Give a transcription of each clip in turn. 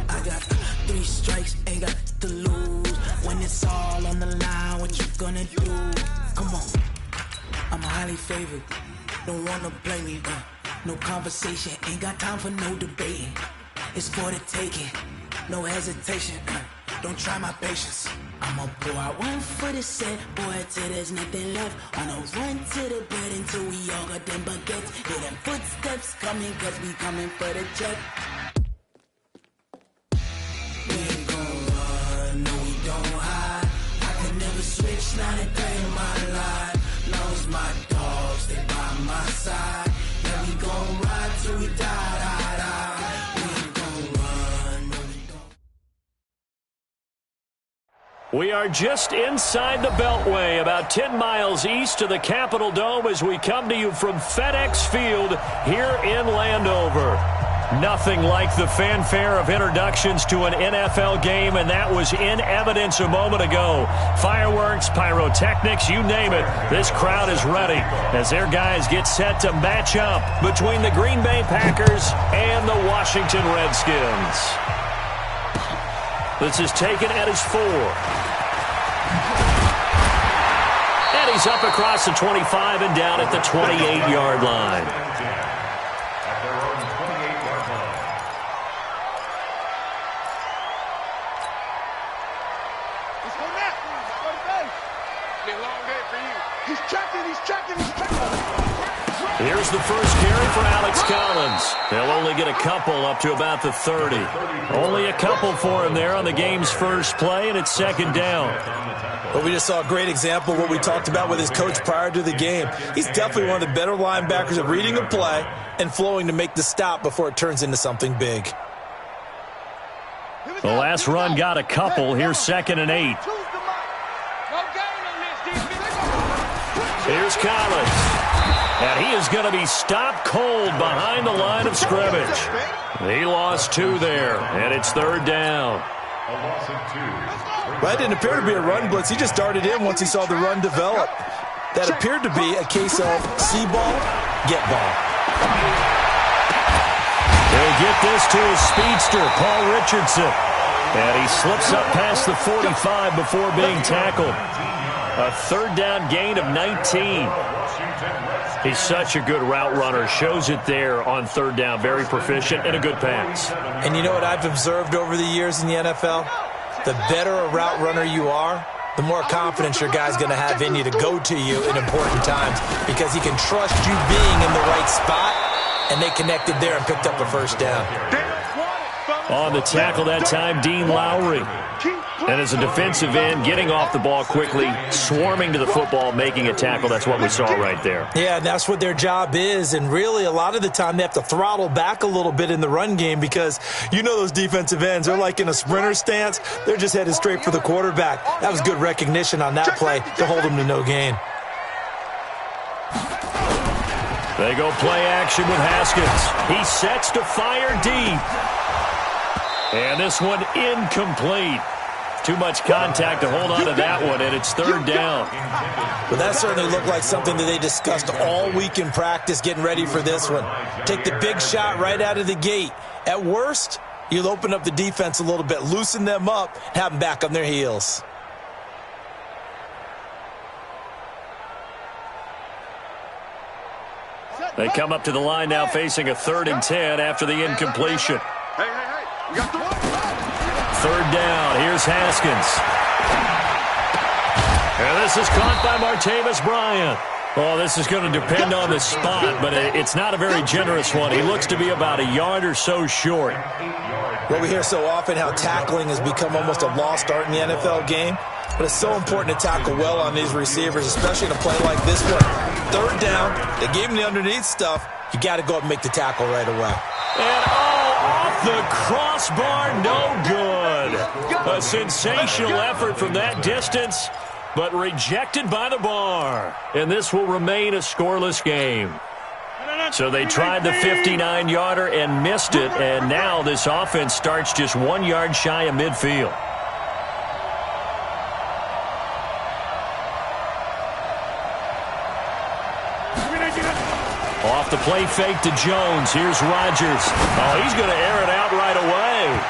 I got 3 strikes, ain't got to lose. When it's all on the line, what you gonna do? Come on, I'm highly favored. Don't wanna blame me, no conversation, ain't got time for no debating. It's for the taking, no hesitation, don't try my patience. I'ma pour out one for the set, boy, till there's nothing left. On a run to the bed until we all got them baguettes. Hear them footsteps coming, cause we coming for the check. We ain't gon' run, no we don't hide. I can never switch, not a day in my life. Knows my dogs, they by my side. Yeah, we gon' ride till we die, die, die. We ain't gon' run, no we don't. We are just inside the Beltway, about 10 miles east of the Capitol Dome as we come to you from FedEx Field here in Landover. Nothing like the fanfare of introductions to an NFL game, and that was in evidence a moment ago. Fireworks, pyrotechnics, you name it. This crowd is ready as their guys get set to match up between the Green Bay Packers and the Washington Redskins. This is taken at his 4. And he's up across the 25 and down at the 28-yard line. Here's the first carry for Alex Collins. They'll only get a couple up to about the 30. Only a couple for him there on the game's first play, and it's second down. Well, we just saw a great example of what we talked about with his coach prior to the game. He's definitely one of the better linebackers at reading a play and flowing to make the stop before it turns into something big. The last run got a couple. Here's second and 8. Here's Collins. And he is going to be stopped cold behind the line of scrimmage. He lost 2 there, and it's third down. That didn't appear to be a run blitz. He just darted in once he saw the run develop. That appeared to be a case of see ball, get ball. He'll get this to his speedster, Paul Richardson. And he slips up past the 45 before being tackled. A third down gain of 19. He's such a good route runner. Shows it there on third down. Very proficient and a good pass. And you know what I've observed over the years in the NFL? The better a route runner you are, the more confidence your guy's going to have in you to go to you in important times because he can trust you being in the right spot, and they connected there and picked up a first down. On the tackle that time, Dean Lowry. And as a defensive end, getting off the ball quickly, swarming to the football, making a tackle. That's what we saw right there. Yeah, that's what their job is. And really, a lot of the time, they have to throttle back a little bit in the run game because you know those defensive ends, they're like in a sprinter stance. They're just headed straight for the quarterback. That was good recognition on that play to hold them to no gain. They go play action with Haskins. He sets to fire deep. And this one incomplete. Too much contact to hold on to that one, and it's third down. Well, that certainly looked like something that they discussed all week in practice getting ready for this one. Take the big shot right out of the gate. At worst, you'll open up the defense a little bit, loosen them up, have them back on their heels. They come up to the line now facing a 3rd and 10 after the incompletion. Hey, we got the... Third down, here's Haskins. And this is caught by Martavis Bryant. Oh, this is going to depend on the spot, but it's not a very generous one. He looks to be about a yard or so short. Well, we hear so often how tackling has become almost a lost art in the NFL game, but it's so important to tackle well on these receivers, especially in a play like this one. Third down, they gave him the underneath stuff. You got to go up and make the tackle right away. And off the crossbar, no good. A sensational effort from that distance, but rejected by the bar. And this will remain a scoreless game. So they tried the 59-yarder and missed it, and now this offense starts just 1 yard shy of midfield. Off the play fake to Jones. Here's Rodgers. Oh, he's going to air it out right away.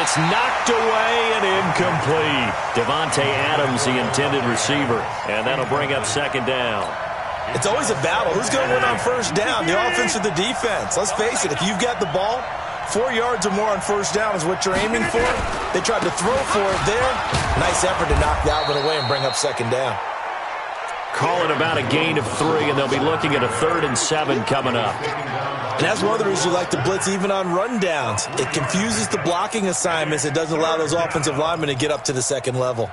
It's knocked away and incomplete. Davante Adams, the intended receiver. And that'll bring up second down. It's always a battle. Who's going to win on first down, the offense or the defense? Let's face it, if you've got the ball, 4 yards or more on first down is what you're aiming for. They tried to throw for it there. Nice effort to knock that one away and bring up second down. Call it about a gain of 3, and they'll be looking at a 3rd and 7 coming up. And that's one of the reasons you like to blitz even on rundowns. It confuses the blocking assignments. It doesn't allow those offensive linemen to get up to the second level.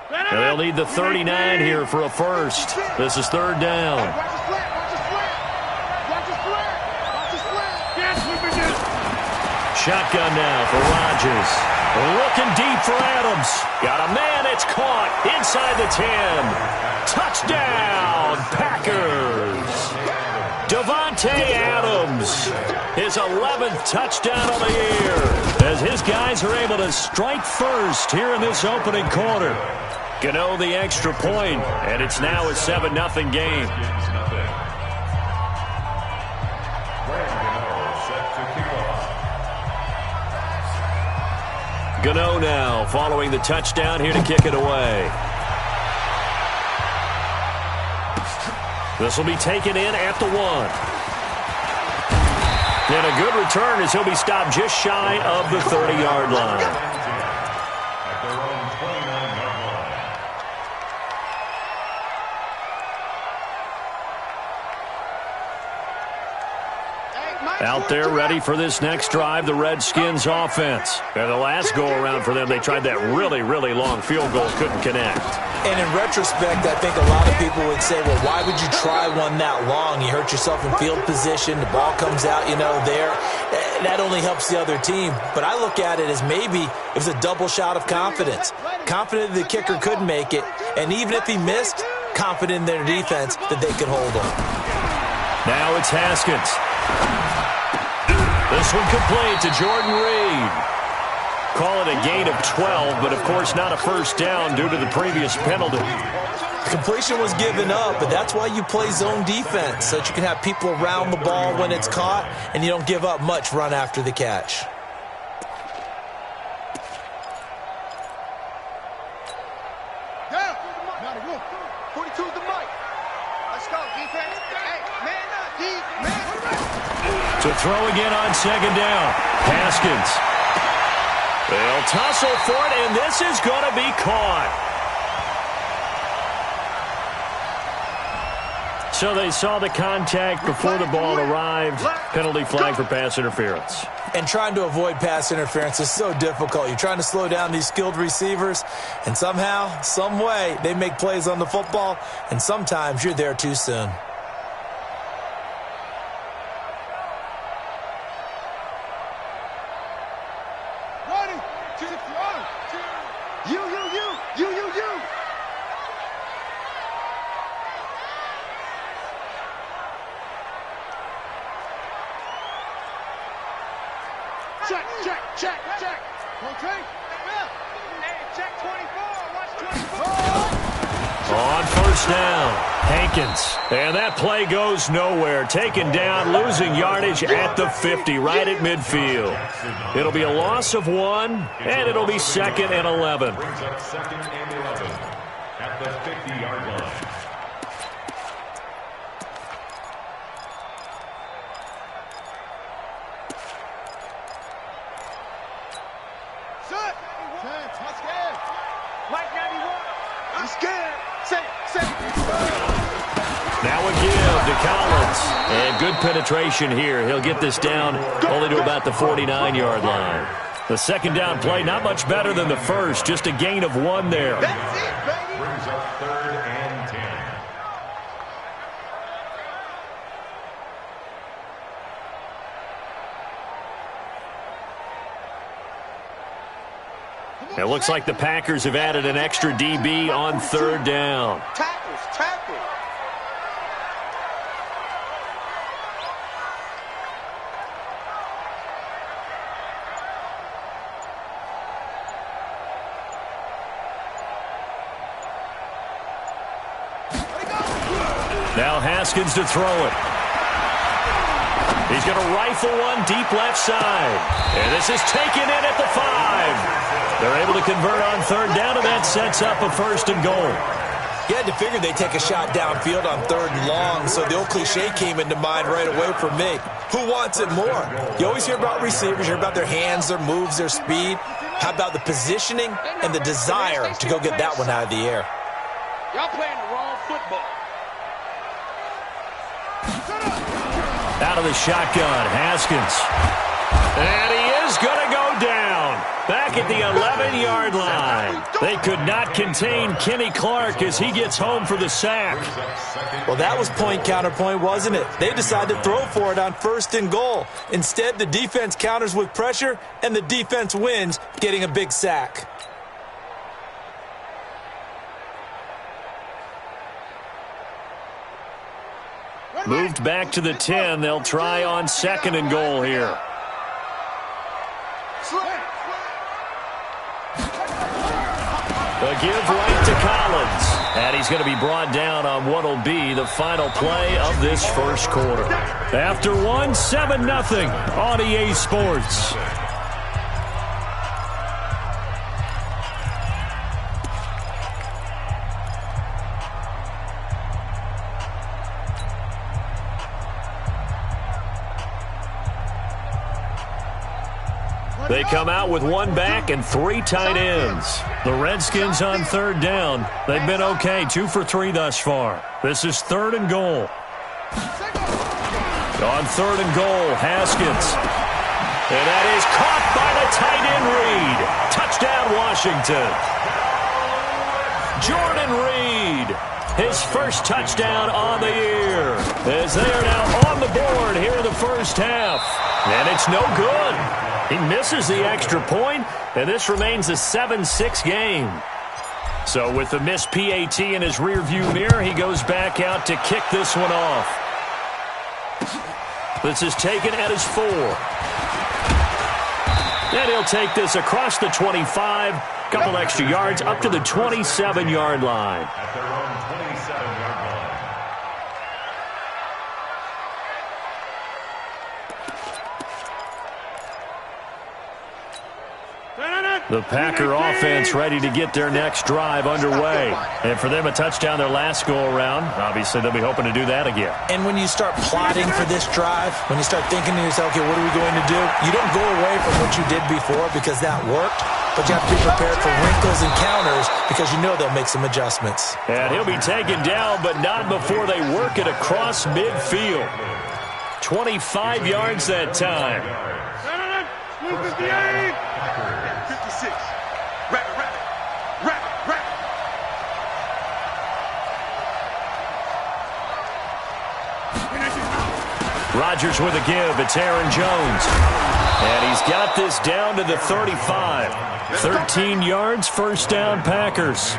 Now they'll need the 39 here for a first. This is 3rd down. Shotgun now for Rodgers. Looking deep for Adams. Got a man. It's caught inside the 10. Touchdown, Packers. Davante Adams, his 11th touchdown of the year, as his guys are able to strike first here in this opening quarter. Gano the extra point, and it's now a 7-0 game. Gano now following the touchdown here to kick it away. This will be taken in at the 1. And a good return as he'll be stopped just shy of the 30-yard line. Out there ready for this next drive, the Redskins offense. And the last go-around for them, they tried that really, really long field goal, couldn't connect. And in retrospect, I think a lot of people would say, well, why would you try one that long? You hurt yourself in field position. The ball comes out, there. That only helps the other team. But I look at it as maybe it was a double shot of confidence. Confident the kicker could make it. And even if he missed, confident in their defense that they could hold him. Now it's Haskins. This one complete to Jordan Reed. Call it a gain of 12, but of course not a first down due to the previous penalty. Completion was given up, but that's why you play zone defense, so that you can have people around the ball when it's caught, and you don't give up much run after the catch. Yeah, not a wolf. 42's the mic. Let's go, defense. Hey, man up, man. To throw again on second down. Haskins. They'll tussle for it, and this is going to be caught. So they saw the contact before the ball arrived. Penalty flag for pass interference. And trying to avoid pass interference is so difficult. You're trying to slow down these skilled receivers, and somehow, some way, they make plays on the football, and sometimes you're there too soon. Check. Okay. Hey, check 24. Watch 24. On first down, Hankins. And that play goes nowhere. Taken down, losing yardage at the 50, right at midfield. It'll be a loss of 1, and it'll be 2nd and 11. Brings up 2nd and 11 at the 50-yard line. Now a give to Collins. And good penetration here. He'll get this down only to about the 49-yard line. The second down play, not much better than the first. Just a gain of 1 there. That's it, baby. Brings up 3rd and 10. It looks like the Packers have added an extra DB on 3rd down. Tackles. Now Haskins to throw it. He's going to rifle one deep left side. And this is taken in at the 5. They're able to convert on third down, and that sets up a first and goal. You had to figure they'd take a shot downfield on third and long, so the old cliche came into mind right away for me. Who wants it more? You always hear about receivers, you hear about their hands, their moves, their speed. How about the positioning and the desire to go get that one out of the air? Y'all playing the wrong football. Out of the shotgun, Haskins. And he is going to go down. Back at the 11-yard line. They could not contain Kenny Clark as he gets home for the sack. Well, that was point counterpoint, wasn't it? They decided to throw for it on first and goal. Instead, the defense counters with pressure, and the defense wins, getting a big sack. Moved back to the 10. They'll try on second and goal here. The give right to Collins. And he's going to be brought down on what will be the final play of this first quarter. After one, 7-0 on EA Sports. They come out with one back and 3 tight ends. The Redskins on third down. They've been okay, 2 for 3 thus far. This is third and goal. On third and goal, Haskins. And that is caught by the tight end Reed. Touchdown, Washington. Jordan Reed, his first touchdown on the year. As they are now on the board here in the first half. And it's no good. He misses the extra point, and this remains a 7-6 game. So with the missed PAT in his rearview mirror, he goes back out to kick this one off. This is taken at his 4. And he'll take this across the 25, couple extra yards, up to the 27-yard line. At their own 27-yard line. The Packer offense ready to get their next drive underway. And for them, a touchdown their last go-around. Obviously, they'll be hoping to do that again. And when you start plotting for this drive, when you start thinking to yourself, okay, what are we going to do? You don't go away from what you did before because that worked, but you have to be prepared for wrinkles and counters because you know they'll make some adjustments. And he'll be taken down, but not before they work it across midfield. 25 yards that time. 56. Wrap it, wrap it. Wrap it, wrap it. Rodgers with a give. It's Aaron Jones. And he's got this down to the 35. 13 yards, first down, Packers.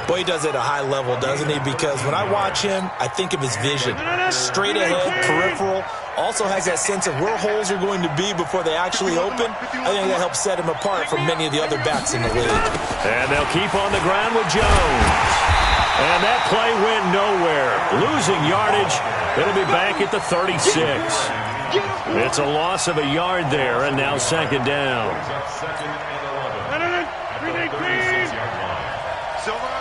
Boy, he does it at a high level, doesn't he? Because when I watch him, I think of his vision. Straight ahead, peripheral. Also has that sense of where holes are going to be before they actually open. I think that helps set him apart from many of the other backs in the league. And they'll keep on the ground with Jones. And that play went nowhere. Losing yardage. It'll be back at the 36. It's a loss of a yard there, and now second down. Second and 11. At the 36-yard line. Silver.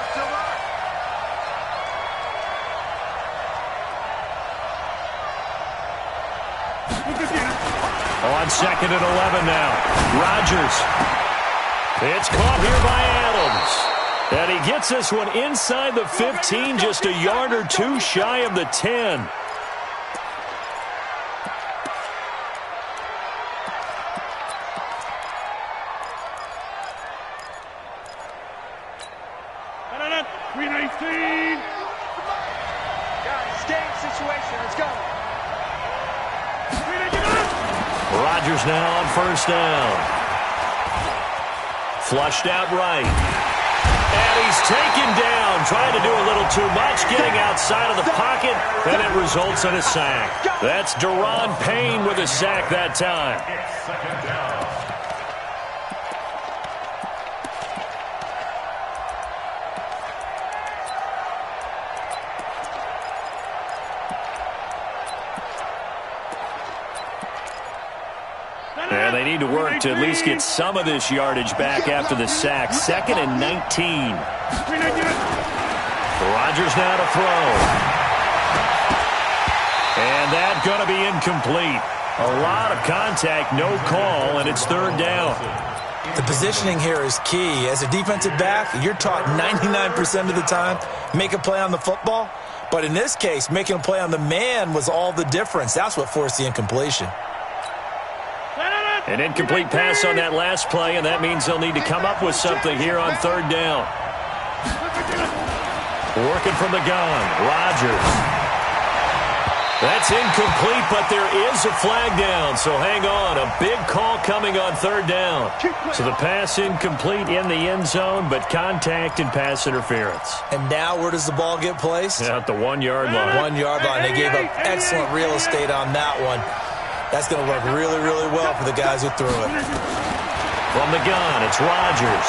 On second and 11 now. Rodgers. It's caught here by Adams. And he gets this one inside the 15, just a yard or two shy of the 10. Rodgers now on first down. Flushed out right. And he's taken down, trying to do a little too much, getting outside of the pocket, and it results in a sack. That's Daron Payne with a sack that time. It's second down. need to work to at least get some of this yardage back after the sack. 2nd and 19. Rodgers now to throw. And that's going to be incomplete. A lot of contact, no call, and it's 3rd down. The positioning here is key. As a defensive back, you're taught 99% of the time, make a play on the football. But in this case, making a play on the man was all the difference. That's what forced the incompletion. An incomplete pass on that last play, and that means they'll need to come up with something here on 3rd down. Working from the gun, Rodgers. That's incomplete, but there is a flag down, so hang on. A big call coming on 3rd down. So the pass incomplete in the end zone, but contact and pass interference. And now where does the ball get placed? At the 1-yard line. 1-yard line. They gave up excellent real estate on that one. That's going to work really, really well for the guys who threw it. From the gun, it's Rodgers.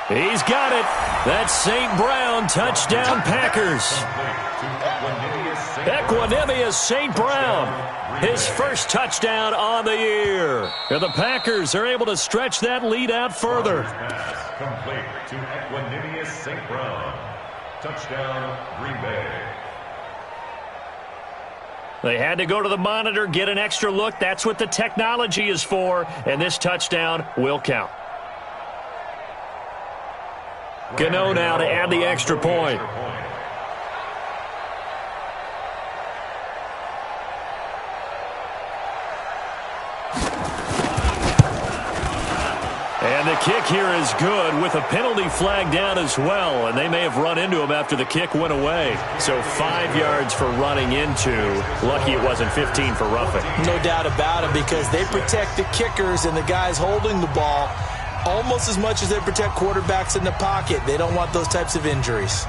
He's got it. That's St. Brown, touchdown Packers. Equanimeous St. Brown, his first touchdown on the year. And the Packers are able to stretch that lead out further. Complete to Equanimeous St. Brown. Touchdown, Green Bay. They had to go to the monitor, get an extra look. That's what the technology is for, and this touchdown will count. Gano now to add the extra point. And the kick here is good with a penalty flag down as well, and they may have run into him after the kick went away. So 5 yards for running into. Lucky it wasn't 15 for roughing. No doubt about it, because they protect the kickers and the guys holding the ball almost as much as they protect quarterbacks in the pocket. They don't want those types of injuries.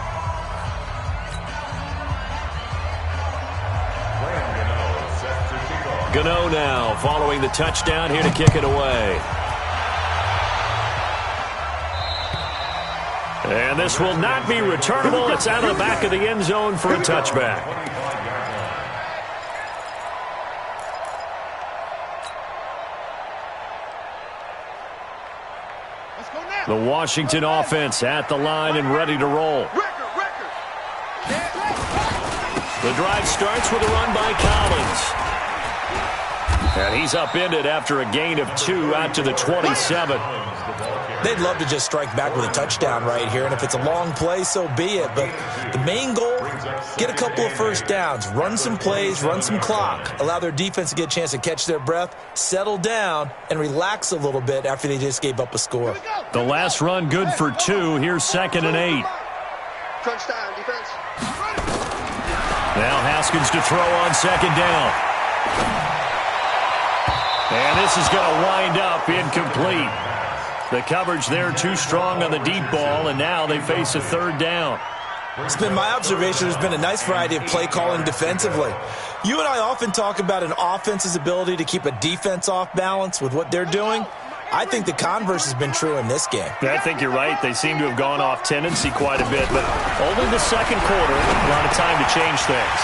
Gano now following the touchdown here to kick it away. And this will not be returnable. It's out of the back of the end zone for a touchback. The Washington offense at the line and ready to roll. The drive starts with a run by Collins. And he's upended after a gain of 2 out to the 27. They'd love to just strike back with a touchdown right here, and if it's a long play, so be it. But the main goal, get a couple of first downs, run some plays, run some clock, allow their defense to get a chance to catch their breath, settle down, and relax a little bit after they just gave up a score. The last run good for 2. Here's 2nd and 8. Crunch time, defense. Now Haskins to throw on 2nd down. And this is going to wind up incomplete. The coverage there too strong on the deep ball, and now they face a 3rd down. It's been my observation there's been a nice variety of play calling defensively. You and I often talk about an offense's ability to keep a defense off balance with what they're doing. I think the converse has been true in this game. I think you're right. They seem to have gone off tendency quite a bit, but only the 2nd quarter, a lot of time to change things.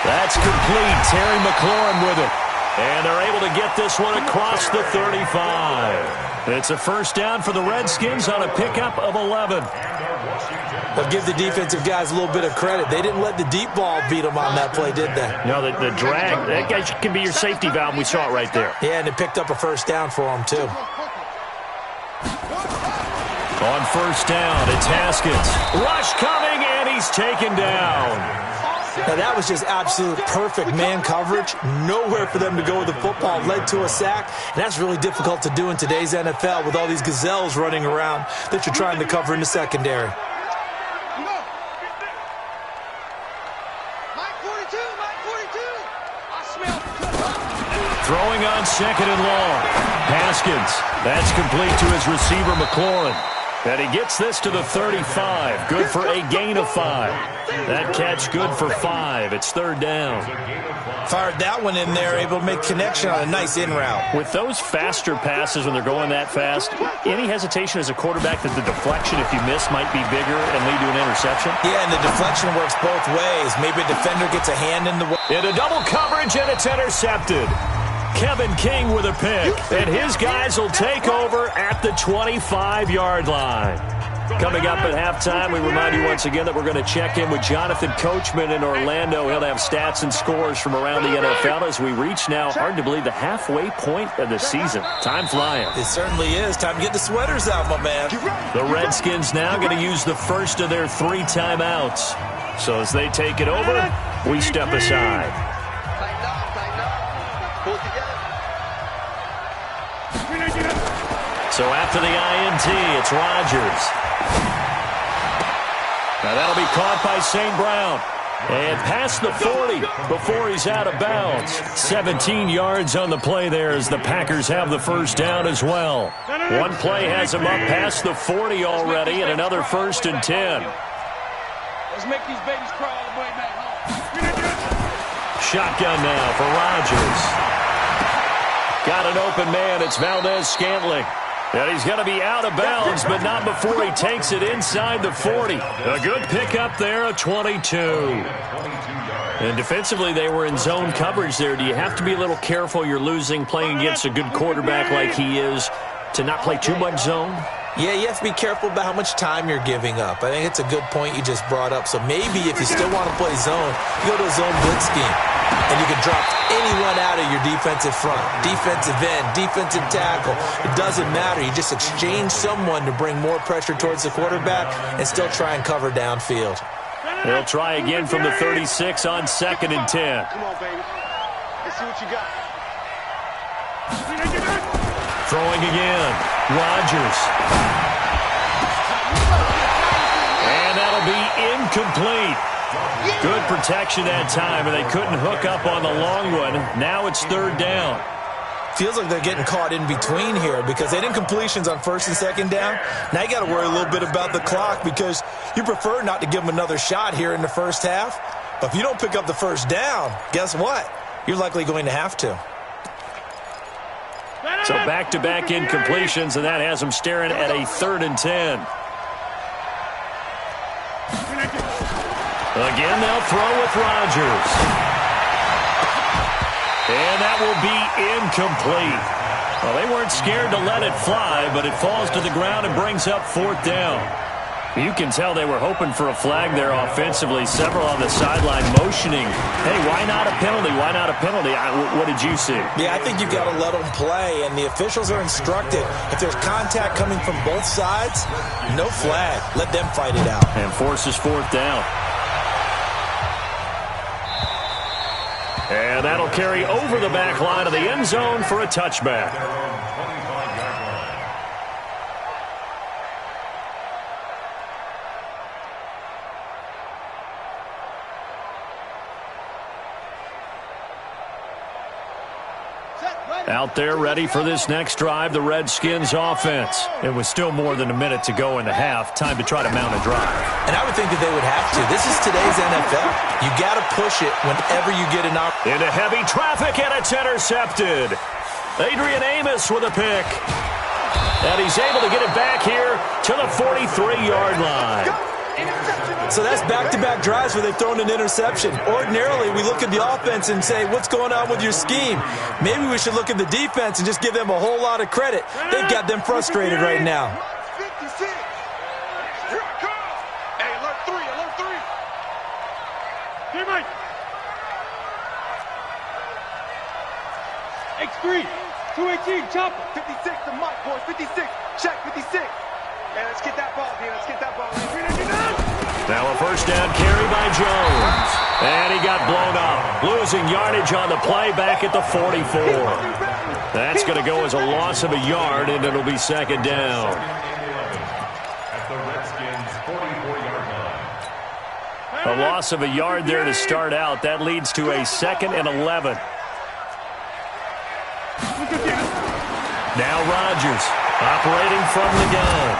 That's complete. Terry McLaurin with it. And they're able to get this one across the 35. It's a first down for the Redskins on a pickup of 11. But give the defensive guys a little bit of credit. They didn't let the deep ball beat them on that play, did they? No, the drag, that guy can be your safety valve. We saw it right there. Yeah, and it picked up a first down for them, too. On first down, it's Haskins. Rush coming, and he's taken down. Now, that was just absolute perfect man coverage. Nowhere for them to go with the football. Led to a sack. And that's really difficult to do in today's NFL with all these gazelles running around that you're trying to cover in the secondary. Throwing on 2nd and long. Haskins. That's complete to his receiver, McLaurin. And he gets this to the 35. Good for a gain of 5. That catch good for 5. It's 3rd down. Fired that one in there, able to make connection on a nice in route. With those faster passes when they're going that fast, any hesitation as a quarterback that the deflection, if you miss, might be bigger and lead to an interception? Yeah, and the deflection works both ways. Maybe a defender gets a hand in the way. Into double coverage, and it's intercepted. Kevin King with a pick, and his guys will take over at the 25-yard line. Coming up at halftime, we remind you once again that we're going to check in with Jonathan Coachman in Orlando. He'll have stats and scores from around the NFL as we reach now, hard to believe, the halfway point of the season. Time flying. It certainly is. Time to get the sweaters out, my man. The Redskins now going to use the first of their 3 timeouts. So as they take it over, we step aside. Tighten up. Pull it together. So after the INT, it's Rodgers. Now that'll be caught by St. Brown. And past the 40 before he's out of bounds. 17 yards on the play there as the Packers have the first down as well. One play has him up past the 40 already, and another 1st and 10. Let's make these babies cry all the way back home. Shotgun now for Rodgers. Got an open man. It's Valdez-Scantling. And he's going to be out of bounds, but not before he takes it inside the 40. A good pickup there, a 22. And defensively, they were in zone coverage there. Do you have to be a little careful? You're losing, playing against a good quarterback like he is, to not play too much zone? Yeah, you have to be careful about how much time you're giving up. I think it's a good point you just brought up. So maybe if you still want to play zone, you go to a zone blitz scheme. And you can drop anyone out of your defensive front, defensive end, defensive tackle. It doesn't matter. You just exchange someone to bring more pressure towards the quarterback and still try and cover downfield. They'll try again from the 36 on 2nd and 10. Come on, baby. Let's see what you got. Throwing again. Rodgers. And that'll be incomplete. Good protection that time, and they couldn't hook up on the long one. Now it's 3rd down. Feels like they're getting caught in between here because they didn't completions on 1st and 2nd down. Now you got to worry a little bit about the clock because you prefer not to give them another shot here in the first half. But if you don't pick up the first down, guess what? You're likely going to have to. So back-to-back incompletions, and that has them staring at a 3rd and 10. Again, they'll throw with Rodgers. And that will be incomplete. Well, they weren't scared to let it fly, but it falls to the ground and brings up 4th down. You can tell they were hoping for a flag there offensively. Several on the sideline motioning. Hey, why not a penalty? Why not a penalty? What did you see? Yeah, I think you've got to let them play, and the officials are instructed. If there's contact coming from both sides, no flag. Let them fight it out. And forces 4th down. And that'll carry over the back line of the end zone for a touchback. Out there ready for this next drive, the Redskins offense. It was still more than a minute to go in the half. Time to try to mount a drive. And I would think that they would have to. This is today's NFL. You got to push it whenever you get an opportunity. Into heavy traffic, and it's intercepted. Adrian Amos with a pick. And he's able to get it back here to the 43-yard line. So that's back-to-back drives where they've thrown an interception. Ordinarily, we look at the offense and say, what's going on with your scheme? Maybe we should look at the defense and just give them a whole lot of credit. They've got them frustrated right now. 56. Here I come. Hey, alert 3, alert 3. Teammate. X3, 218, chopper. 56 to Mike, boys, 56. Check, 56. Hey, let's get that ball, D. Let's get that ball. Now a first down carry by Jones. And he got blown up. Losing yardage on the play back at the 44. That's going to go as a loss of a yard, and it'll be 2nd down. At the Redskins' 44-yard line. A loss of a yard there to start out. That leads to a 2nd and 11. Now Rodgers operating from the gun.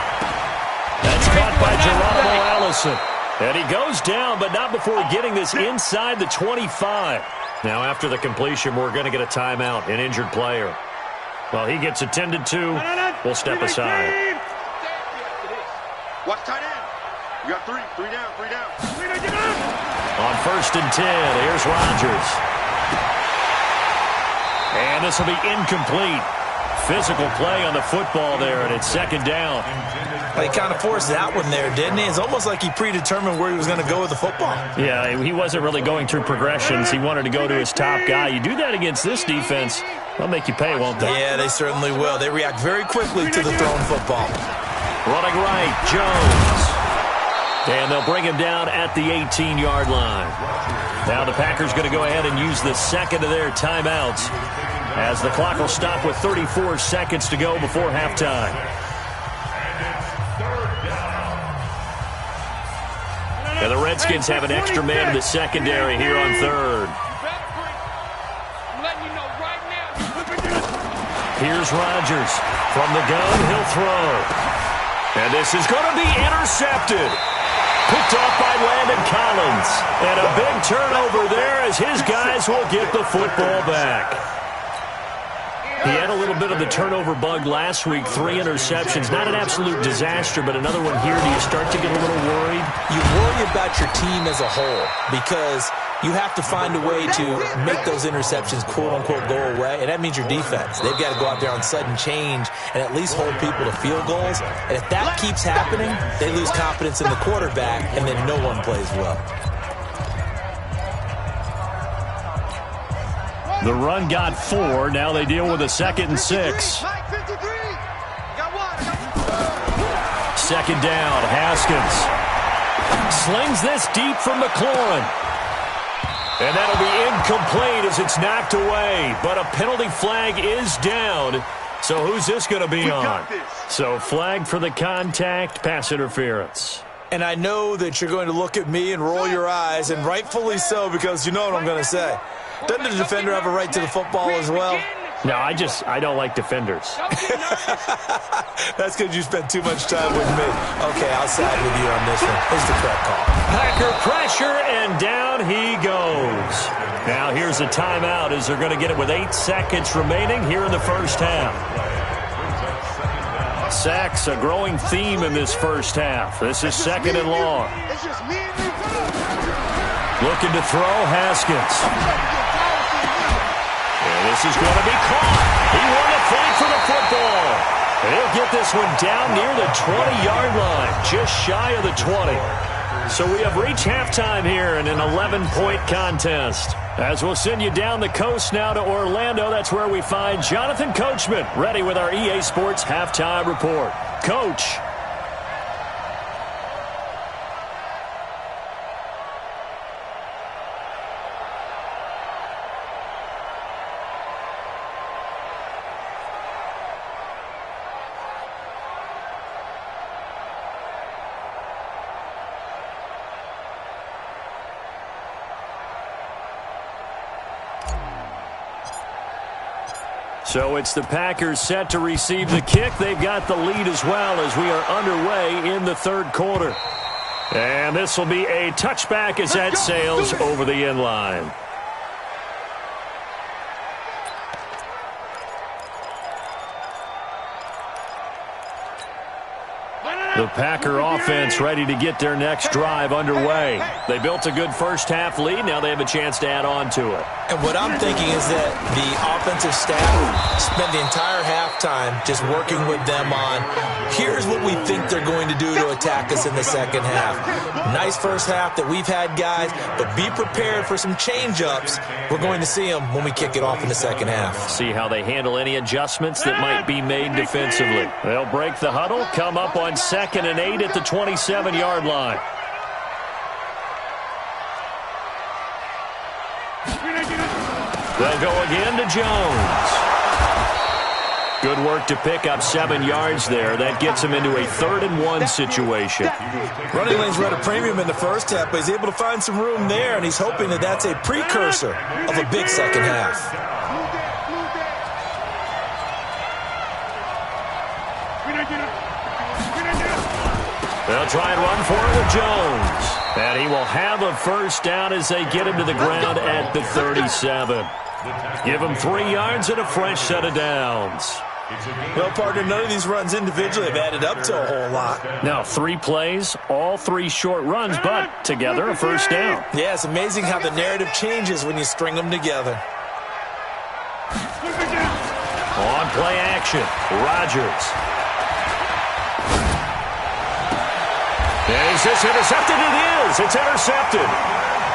That's caught by Geronimo Allison. And he goes down, but not before getting this inside the 25. Now, after the completion, we're going to get a timeout, an injured player. Well, he gets attended to. We'll step aside. Watch tight end. You got 3 down, 3 down. On 1st and 10, here's Rodgers. And this will be incomplete. Physical play on the football there, and it's second down. He kind of forced that one there, didn't he? It's almost like he predetermined where he was going to go with the football. Yeah, he wasn't really going through progressions. He wanted to go to his top guy. You do that against this defense, they'll make you pay, won't they? Yeah, they certainly will. They react very quickly to the thrown football. Running right, Jones. And they'll bring him down at the 18-yard line. Now the Packers going to go ahead and use the second of their timeouts, as the clock will stop with 34 seconds to go before halftime. And the Redskins have an extra man in the secondary here on third. Here's Rodgers. From the gun, he'll throw. And this is going to be intercepted. Picked off by Landon Collins. And a big turnover there as his guys will get the football back. He had a little bit of the turnover bug last week, 3 interceptions. Not an absolute disaster, but another one here. Do you start to get a little worried? You worry about your team as a whole because you have to find a way to make those interceptions, quote-unquote, go away, and that means your defense. They've got to go out there on sudden change and at least hold people to field goals. And if that keeps happening, they lose confidence in the quarterback, and then no one plays well. The run got 4. Now they deal with a 2nd and 6. Second down, Haskins. Slings this deep from McLaurin. And that'll be incomplete as it's knocked away. But a penalty flag is down. So who's this going to be on? So flag for the contact, pass interference. And I know that you're going to look at me and roll your eyes, and rightfully so, because you know what I'm going to say. Doesn't the defender have a right to the football as well? No, I don't like defenders. That's because you spent too much time with me. Okay, I'll side with you on this one. Here's the correct call. Packer pressure, and down he goes. Now here's a timeout as they're going to get it with 8 seconds remaining here in the first half. Sacks, a growing theme in this first half. This is second and long. Looking to throw, Haskins. And this is going to be caught. He won the fight for the football. And he'll get this one down near the 20-yard line, just shy of the 20. So we have reached halftime here in an 11-point contest. As we'll send you down the coast now to Orlando, that's where we find Jonathan Coachman, ready with our EA Sports Halftime Report. Coach. So it's the Packers set to receive the kick. They've got the lead as well as we are underway in the third quarter. And this will be a touchback as that sails over the end line. The Packer offense ready to get their next drive underway. They built a good first half lead. Now they have a chance to add on to it. And what I'm thinking is that the offensive staff spent the entire halftime just working with them on, here's what we think they're going to do to attack us in the second half. Nice first half that we've had, guys, but be prepared for some change-ups. We're going to see them when we kick it off in the second half. See how they handle any adjustments that might be made defensively. They'll break the huddle, come up on 2nd and 8 at the 27-yard line. They'll go again to Jones. Good work to pick up 7 yards there. That gets him into a 3rd and 1 situation. Running lanes were at a premium in the first half, but he's able to find some room there, and he's hoping that that's a precursor of a big second half. They'll try and run for it with Jones. And he will have a first down as they get him to the ground at the 37. Give him 3 yards and a fresh set of downs. Well, partner, none of these runs individually have added up to a whole lot. Now, 3 plays, all 3 short runs, but together a first down. Yeah, it's amazing how the narrative changes when you string them together. Play action. Rodgers. Is this intercepted? It is. It's intercepted.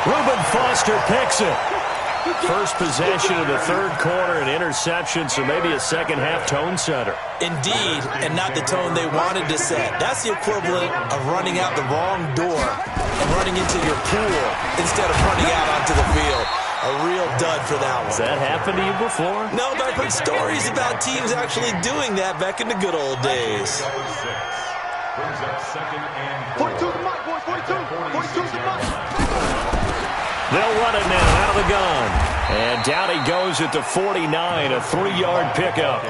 Reuben Foster picks it. First possession of the third quarter, an interception, so maybe a second-half tone setter. Indeed, and not the tone they wanted to set. That's the equivalent of running out the wrong door and running into your pool instead of running out onto the field. A real dud for that one. Has that happened to you before? No, but I've heard stories about teams actually doing that back in the good old days. Brings up second and 42 to Mike, boys. 42. 42 to Mike. They'll run it now out of the gun. And down he goes at the 49, a 3-yard pickup.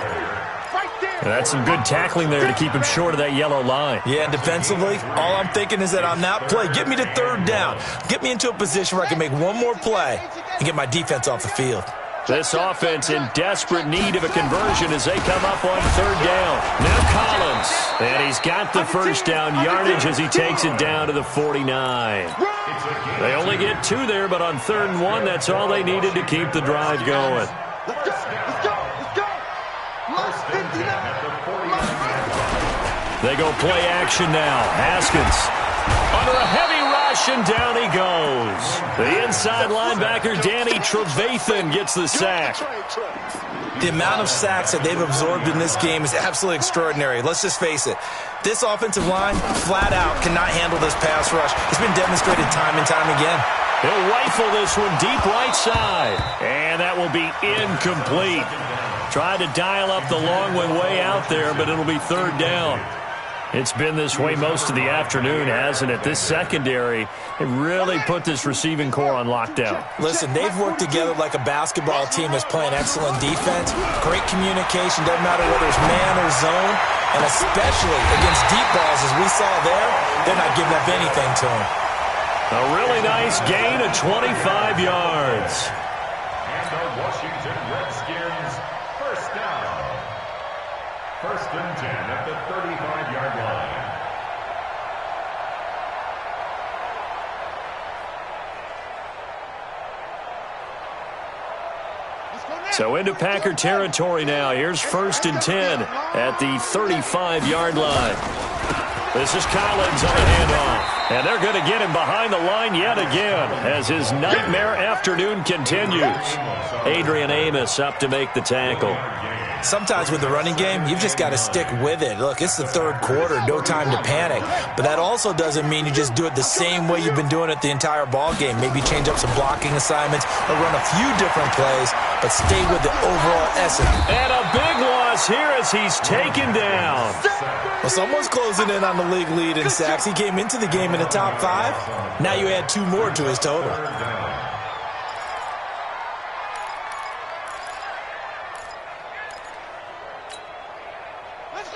And that's some good tackling there to keep him short of that yellow line. Yeah, and defensively, all I'm thinking is that on that play, get me to third down. Get me into a position where I can make one more play and get my defense off the field. This offense in desperate need of a conversion as they come up on third down. Now Collins. And he's got the first down yardage as he takes it down to the 49. They only get 2 there, but on 3rd and 1, that's all they needed to keep the drive going. Let's go. Let's go. Let's go. Last 59. They go play action now. Haskins under a heavy rush, and down he goes. The inside linebacker, Danny Trevathan, gets the sack. The amount of sacks that they've absorbed in this game is absolutely extraordinary. Let's just face it. This offensive line, flat out, cannot handle this pass rush. It's been demonstrated time and time again. He'll rifle this one deep right side. And that will be incomplete. Tried to dial up the long one way out there, but it'll be 3rd down. It's been this way most of the afternoon, hasn't it? This secondary, it really put this receiving core on lockdown. Listen, they've worked together like a basketball team that's playing excellent defense. Great communication, doesn't matter whether it's man or zone. And especially against deep balls, as we saw there, they're not giving up anything to them. A really nice gain of 25 yards. And the Washington Redskins first down. 1st and 10 at the 35-yard line. So into Packer territory now. Here's 1st and 10 at the 35-yard line. This is Collins on the handoff. And they're going to get him behind the line yet again as his nightmare afternoon continues. Adrian Amos up to make the tackle. Sometimes with the running game, you've just got to stick with it. Look, it's the 3rd quarter, no time to panic. But that also doesn't mean you just do it the same way you've been doing it the entire ball game. Maybe change up some blocking assignments or run a few different plays, but stay with the overall essence. And a big loss here as he's taken down. Well, someone's closing in on the league lead in sacks. He came into the game in the top 5. Now you add 2 more to his total.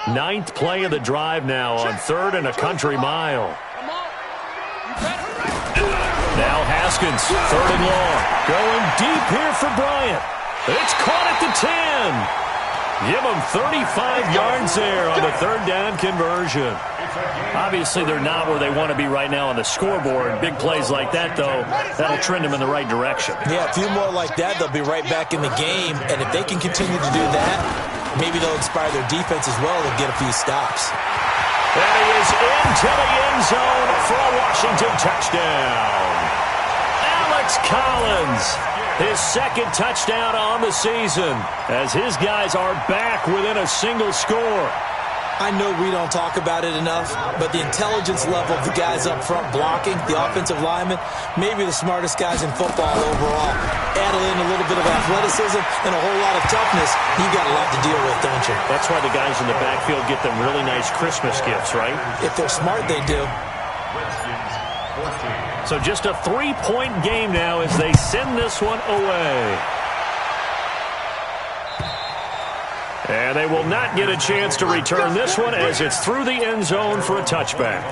9th play of the drive now on 3rd and a country mile. Now Haskins, 3rd and long. Going deep here for Bryant. It's caught at the 10. Give them 35 yards there on the 3rd down conversion. Obviously, they're not where they want to be right now on the scoreboard. Big plays like that, though, that'll trend them in the right direction. Yeah, a few more like that, they'll be right back in the game. And if they can continue to do that, maybe they'll inspire their defense as well and get a few stops. And he is into the end zone for a Washington touchdown. Alex Collins, his 2nd touchdown on the season, as his guys are back within a single score. I know we don't talk about it enough, but the intelligence level of the guys up front blocking, the offensive linemen, maybe the smartest guys in football overall. Add in a little bit of athleticism and a whole lot of toughness, you got a lot to deal with, don't you? That's why the guys in the backfield get them really nice Christmas gifts, right? If they're smart, they do. So just a 3-point game now as they send this one away. And they will not get a chance to return this one as it's through the end zone for a touchback.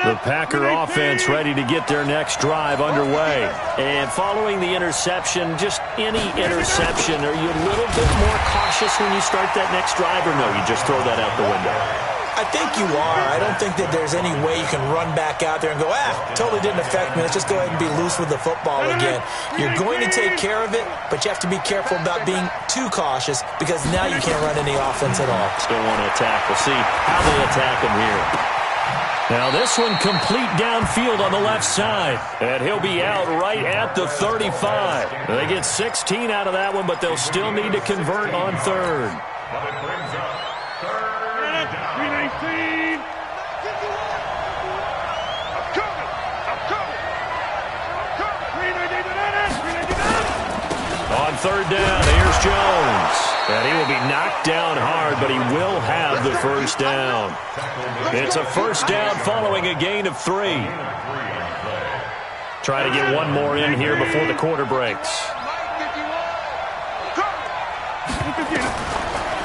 The Packer offense ready to get their next drive underway. And following the interception, just any interception, are you a little bit more cautious when you start that next drive, or no, you just throw that out the window? I think you are. I don't think that there's any way you can run back out there and go, totally didn't affect me. Let's just go ahead and be loose with the football again. You're going to take care of it, but you have to be careful about being too cautious because now you can't run any offense at all. Still want to attack. We'll see how they attack him here. Now this one complete downfield on the left side. And he'll be out right at the 35. They get 16 out of that one, but they'll still need to convert on third. But it brings up third down. 319. I'm coming. On third down, here's Jones. And he will be knocked down hard, but he will have the first down. It's a first down following a gain of 3. Try to get one more in here before the quarter breaks.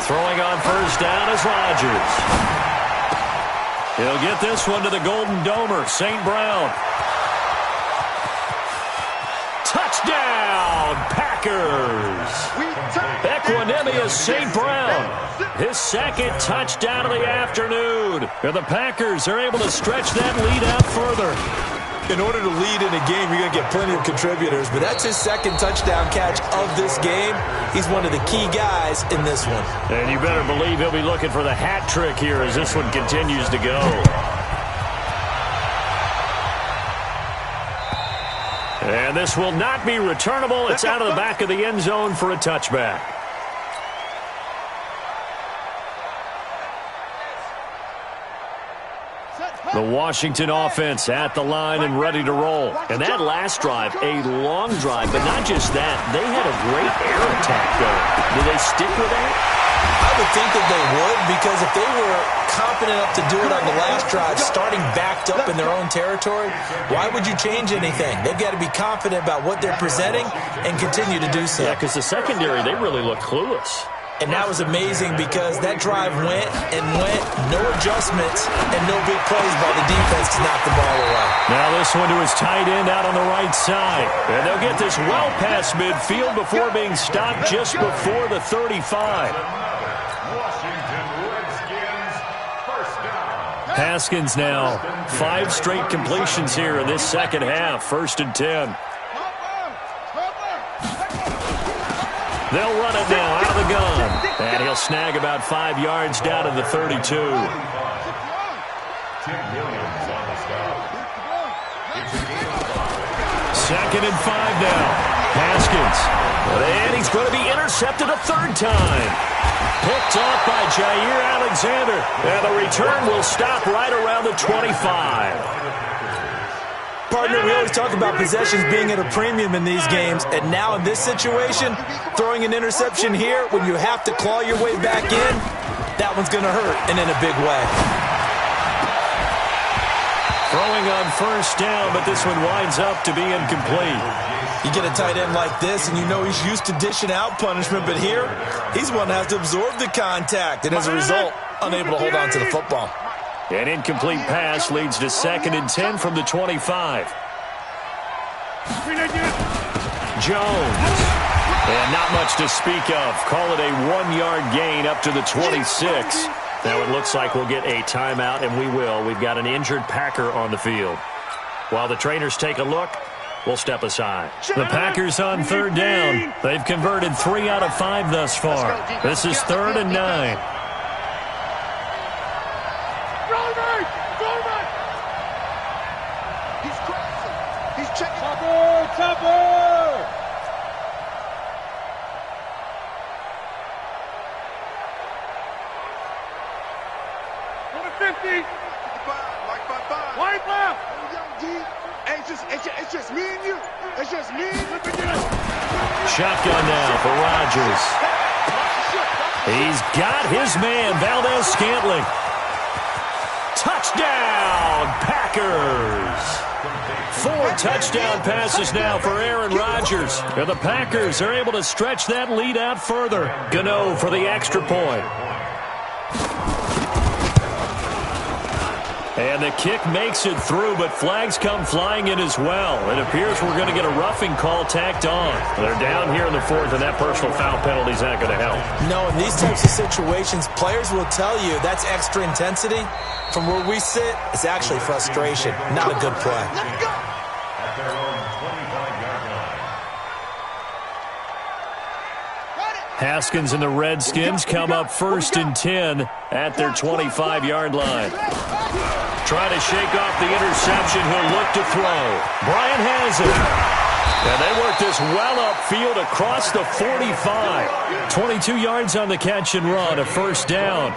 Throwing on first down is Rodgers. He'll get this one to the Golden Domer, St. Brown. Touchdown, Packers! Equanimous St. Brown, his second touchdown of the afternoon. And the Packers are able to stretch that lead out further. In order to lead in a game, you're going to get plenty of contributors, but that's his second touchdown catch of this game. He's one of the key guys in this one. And you better believe he'll be looking for the hat trick here as this one continues to go. And this will not be returnable. It's out of the back of the end zone for a touchback. The Washington offense at the line and ready to roll. And that last drive, a long drive, but not just that. They had a great air attack going. Do they stick with that? I would think that they would, because if they were confident enough to do it on the last drive, starting backed up in their own territory, why would you change anything? They've got to be confident about what they're presenting and continue to do so. Yeah, because the secondary, they really look clueless. And that was amazing because that drive went and went, no adjustments, and no big plays by the defense to knock the ball away. Now this one to his tight end out on the right side. And they'll get this well past midfield before being stopped just before the 35. Haskins now 5 straight completions here in this second half. 1st and 10. They'll run it now out of the gun. And he'll snag about 5 yards down to the 32. Second and 5 now. Haskins. And he's going to be intercepted a 3rd time. Picked off by Jair Alexander. And the return will stop right around the 25. Partner, we always talk about possessions being at a premium in these games, and now in this situation, throwing an interception here when you have to claw your way back in, that one's going to hurt, and in a big way. Throwing on first down, but this one winds up to be incomplete. You get a tight end like this, and you know he's used to dishing out punishment, but here, he's one that has to absorb the contact, and as a result, unable to hold on to the football. An incomplete pass leads to 2nd and 10 from the 25. Jones. And not much to speak of. Call it a 1-yard gain up to the 26. Now it looks like we'll get a timeout, and we will. We've got an injured Packer on the field. While the trainers take a look, we'll step aside. The Packers on 3rd down. They've converted 3 out of 5 thus far. This is 3rd and 9. It's just me and you. It's just me. Shotgun now for Rodgers. He's got his man, Valdez-Scantling. Touchdown, Packers. 4 touchdown passes now for Aaron Rodgers. And the Packers are able to stretch that lead out further. Gano for the extra point. And the kick makes it through, but flags come flying in as well. It appears we're going to get a roughing call tacked on. They're down here in the fourth, and that personal foul penalty is not going to help. No, in these types of situations, players will tell you that's extra intensity. From where we sit, it's actually frustration, not a good play. Let's go! At their own 25-yard line. Haskins and the Redskins come up 1st and 10 at their 25-yard line. Trying to shake off the interception. He'll look to throw. Bryant has it. And they work this well upfield across the 45. 22 yards on the catch and run, a first down.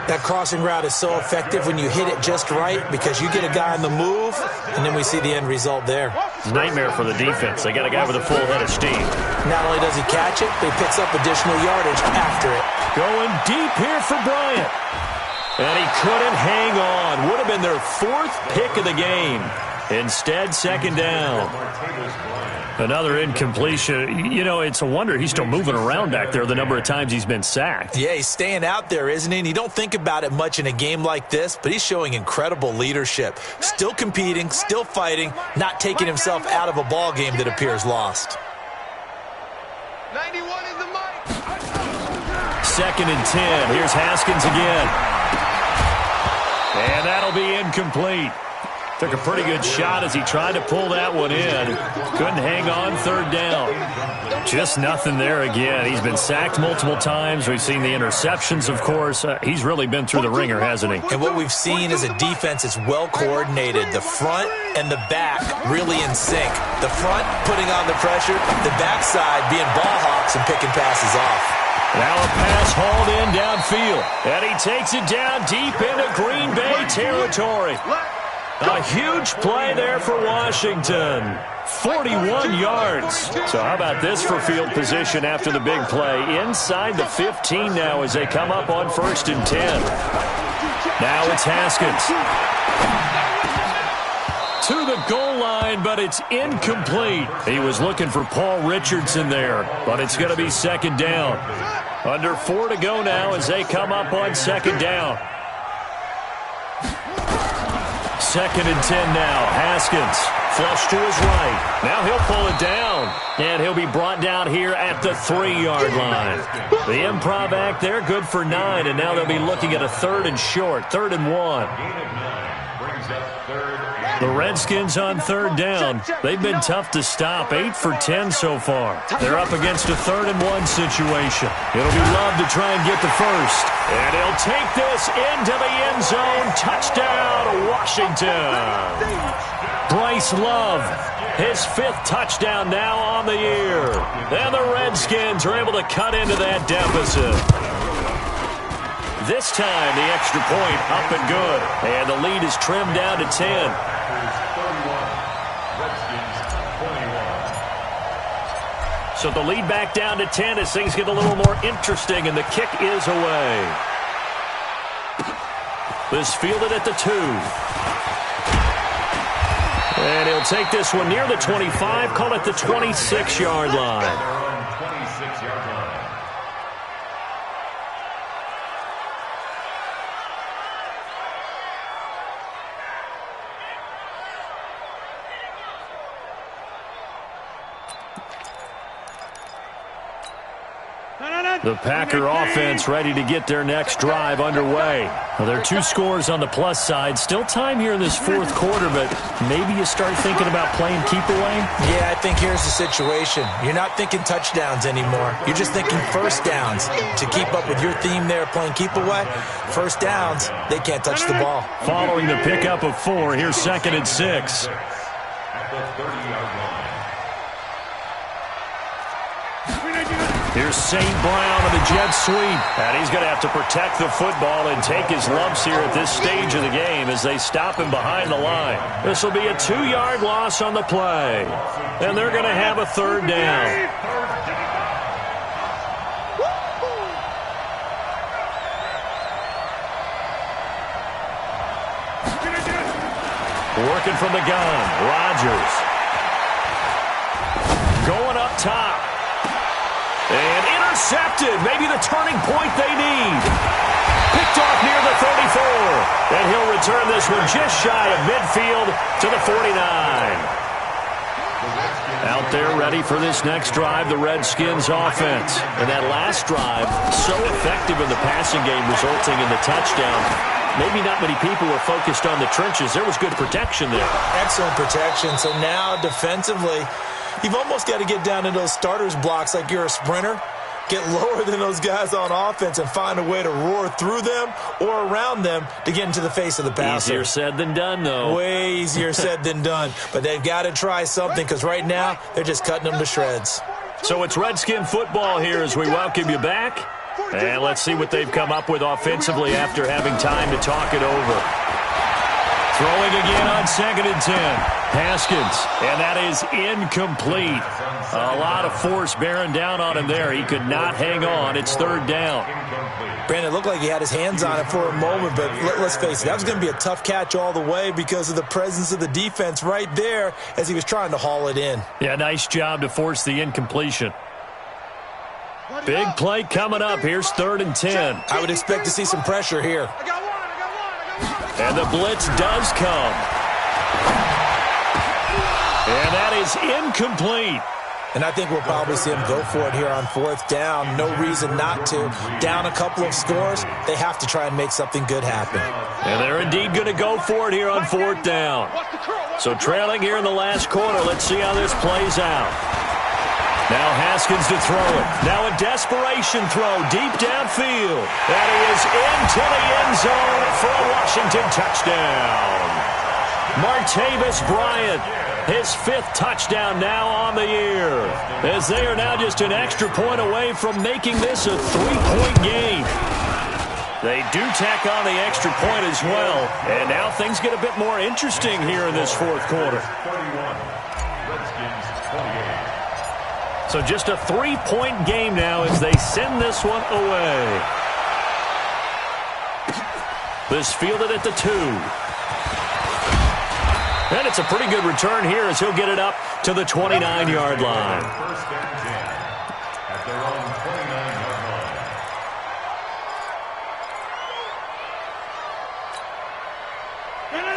That crossing route is so effective when you hit it just right because you get a guy on the move, and then we see the end result there. Nightmare for the defense. They got a guy with a full head of steam. Not only does he catch it, but he picks up additional yardage after it. Going deep here for Bryant. And he couldn't hang on. Would have been their 4th pick of the game. Instead, 2nd down. Another incompletion. You know, it's a wonder he's still moving around back there the number of times he's been sacked. Yeah, he's staying out there, isn't he? And you don't think about it much in a game like this, but he's showing incredible leadership. Still competing, still fighting, not taking himself out of a ball game that appears lost. 91 is the mic. 2nd and 10. Here's Haskins again. And that'll be incomplete. Took a pretty good shot as he tried to pull that one in. Couldn't hang on, 3rd down. Just nothing there again. He's been sacked multiple times. We've seen the interceptions, of course. He's really been through the ringer, hasn't he? And what we've seen is a defense that's well coordinated. The front and the back really in sync. The front putting on the pressure, the backside being ball hawks and picking passes off. Now a pass hauled in downfield. And he takes it down deep into Green Bay territory. A huge play there for Washington. 41 yards. So how about this for field position after the big play? Inside the 15 now as they come up on 1st and 10. Now it's Haskins. To the goal line, but it's incomplete. He was looking for Paul Richardson there, but it's going to be 2nd down. Under 4 to go now as they come up on 2nd down. 2nd and 10 now. Haskins flush to his right. Now he'll pull it down. And he'll be brought down here at the 3-yard line. The improv act there, good for 9. And now they'll be looking at a 3rd and short. 3rd and 1. Brings up 3rd. The Redskins on 3rd down. They've been tough to stop. 8 for 10 so far. They're up against a 3rd and 1 situation. It'll be Love to try and get the first. And he'll take this into the end zone. Touchdown, Washington. Bryce Love, his 5th touchdown now on the year. And the Redskins are able to cut into that deficit. This time, the extra point up and good. And the lead is trimmed down to 10. So the lead back down to 10 as things get a little more interesting, and the kick is away. This fielded at the 2. And he'll take this one near the 25, call it the 26-yard line. The Packer offense ready to get their next drive underway. Well, there are 2 scores on the plus side. Still time here in this 4th quarter, but maybe you start thinking about playing keep away? Yeah, I think here's the situation. You're not thinking touchdowns anymore. You're just thinking first downs. To keep up with your theme there, playing keep away, first downs, they can't touch the ball. Following the pickup of 4, here's 2nd and 6. At the 30-yard line. Here's St. Brown on the jet sweep. And he's going to have to protect the football and take his lumps here at this stage of the game as they stop him behind the line. This will be a 2-yard loss on the play. And they're going to have a 3rd down. Working from the gun, Rodgers. Going up top. And intercepted. Maybe the turning point they need. Picked off near the 34. And he'll return this one just shy of midfield to the 49. Out there ready for this next drive, the Redskins offense. And that last drive, so effective in the passing game, resulting in the touchdown. Maybe not many people were focused on the trenches. There was good protection there. Excellent protection. So now defensively, you've almost got to get down in those starters blocks like you're a sprinter. Get lower than those guys on offense and find a way to roar through them or around them to get into the face of the passer. Easier said than done, though. Way easier said than done. But they've got to try something because right now they're just cutting them to shreds. So it's Redskin football here as we welcome you back. And let's see what they've come up with offensively after having time to talk it over. Throwing again on 2nd and 10. Haskins, and that is incomplete. A lot of force bearing down on him there. He could not hang on. It's 3rd down. Brandon, it looked like he had his hands on it for a moment, but let's face it, that was going to be a tough catch all the way because of the presence of the defense right there as he was trying to haul it in. Yeah, nice job to force the incompletion. Big play coming up. Here's 3rd and 10. I would expect to see some pressure here. And the blitz does come. And that is incomplete. And I think we'll probably see him go for it here on 4th down. No reason not to. Down a couple of scores, they have to try and make something good happen. And they're indeed going to go for it here on 4th down. So trailing here in the last quarter. Let's see how this plays out. Now Haskins to throw it. Now a desperation throw deep downfield. That is into the end zone for a Washington touchdown. Martavis Bryant, his 5th touchdown now on the year. As they are now just an extra point away from making this a 3-point game. They do tack on the extra point as well. And now things get a bit more interesting here in this 4th quarter. So just a 3-point game now as they send this one away. This fielded at the 2. And it's a pretty good return here as he'll get it up to the 29-yard line. First and 10 at their own 29-yard line.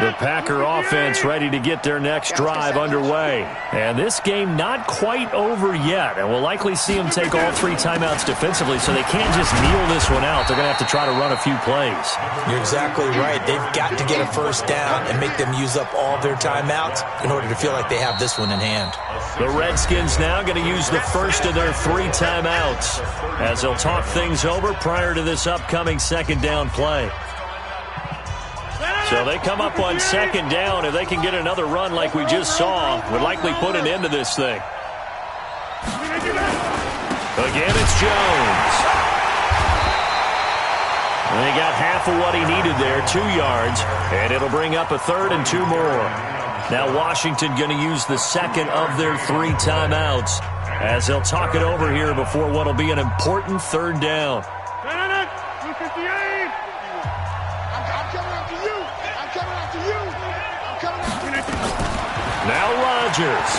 The Packer offense ready to get their next drive underway. And this game not quite over yet. And we'll likely see them take all 3 timeouts defensively, so they can't just kneel this one out. They're going to have to try to run a few plays. You're exactly right. They've got to get a 1st down and make them use up all their timeouts in order to feel like they have this one in hand. The Redskins now going to use the first of their 3 timeouts as they'll talk things over prior to this upcoming 2nd down play. So they come up on 2nd down. If they can get another run like we just saw, would likely put an end to this thing. Again, it's Jones. And he got half of what he needed there, 2 yards, and it'll bring up a 3rd and 2 more. Now Washington going to use the 2nd of their 3 timeouts as they'll talk it over here before what will be an important 3rd down. Now Rodgers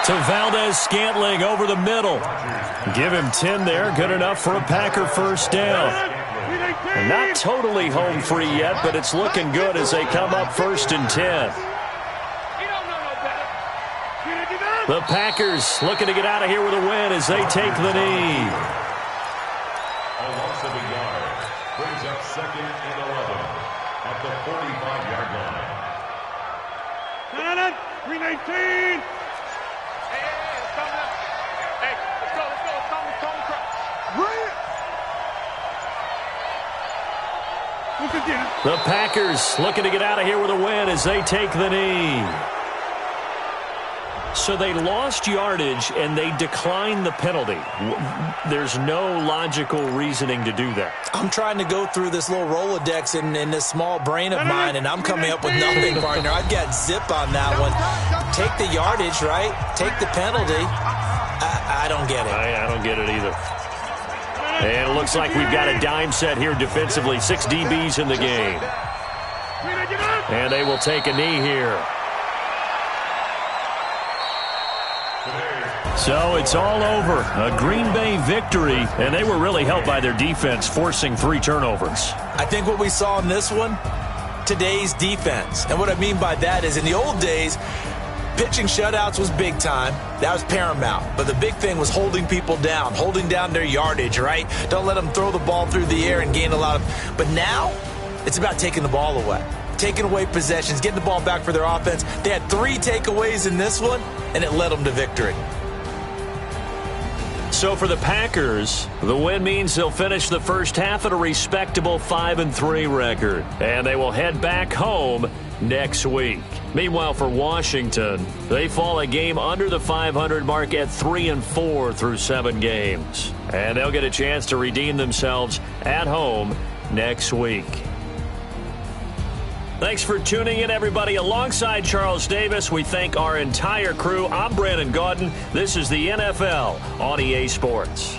to Valdez-Scantling over the middle. Give him 10 there. Good enough for a Packer 1st down. And not totally home free yet, but it's looking good as they come up 1st and 10. The Packers looking to get out of here with a win as they take the knee. A loss of a yard brings up 2nd and 11 at the 45-yard line. 319. Hey, it's coming up. Hey, let's go. It's coming across. The Packers looking to get out of here with a win as they take the knee. So they lost yardage and they declined the penalty. There's no logical reasoning to do that. I'm trying to go through this little Rolodex in this small brain of mine, and I'm coming up with nothing, partner. I've got zip on that one. Take the yardage, right? Take the penalty. I don't get it. I don't get it either. And it looks like we've got a dime set here defensively. 6 DBs in the game. And they will take a knee here. So it's all over. A Green Bay victory, and they were really helped by their defense forcing 3 turnovers. I think what we saw in this one, today's defense. And what I mean by that is in the old days, pitching shutouts was big time. That was paramount. But the big thing was holding people down, holding down their yardage, right? Don't let them throw the ball through the air and gain a lot of... But now, it's about taking the ball away. Taking away possessions, getting the ball back for their offense. They had 3 takeaways in this one, and it led them to victory. So for the Packers, the win means they'll finish the first half at a respectable 5-3 record. And they will head back home next week. Meanwhile, for Washington, they fall a game under the 500 mark at 3-4 through 7 games. And they'll get a chance to redeem themselves at home next week. Thanks for tuning in, everybody. Alongside Charles Davis, we thank our entire crew. I'm Brandon Gaudin. This is the NFL on EA Sports.